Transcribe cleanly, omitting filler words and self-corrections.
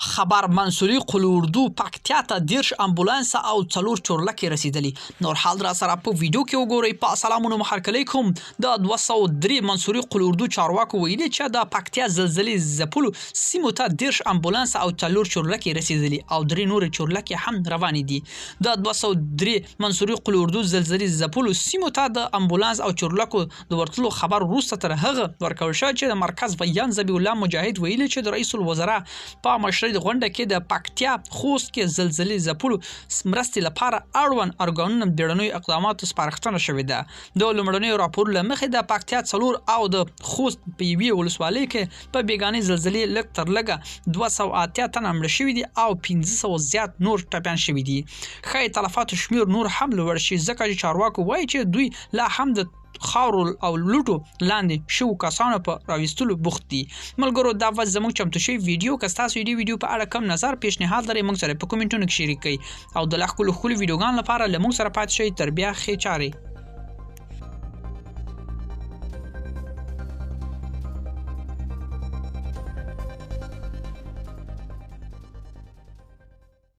خبر منصوري قلوردو پکتیا ته 10 امبولانس او 4 چورلکې رسیدلی. نور حال را سره په ویډیو کې وګورئ. په سلامونه محرکلی کوم. د 203 منصوري قلوردو چارواکو ویلي چې د پکتیا زلزلې ځپلو سیمو ته 10 امبولانس او 4 چورلکې رسیدلی او 3 نور چورلکې هم روانې دي. د 203 منصوري قلوردو زلزلې ځپلو سیمو ته د امبولانس او چورلکو د ورتلو خبر وروسته تر هغه ورکړل شو چې د مرکز بیان ذبیح الله مجاهد ویلي چې د رئیس الوزرا په مشرۍ د غونډه کې د پکتیا خوست کې زلزلې ځپلو مرستې لپاره اړوند ارګانونو بیړنیو اقداماتو سپارښتنه شوې ده. د لومړنیو راپور له مخې د پکتیا 4 او د خوست په یوې ولسوالۍ کې په بیګانې زلزلې لږ تر لږه 280 تنه مړه شوي دي او 500 زیات نور ټپیان شوي دي. ښایي تلفاتو شمیر نور هم لوړ شي ځکه چې چارواکو وایي چې دوی لا هم د خاورو او لوټو لاندې شو کسانو په راوستلو بوخت دي. ملګرو دا وخت زموږ چمتو شوی ویډیو که تاسو دې ویډیو په اړه کوم نظر پیشنهاد لرئ موږ سره په کومنټونو کې شریک کړئ او د لا ښکلو ویډیوګانو لپاره له موږ سره پاتې شئ. تر بیا ښې چارې.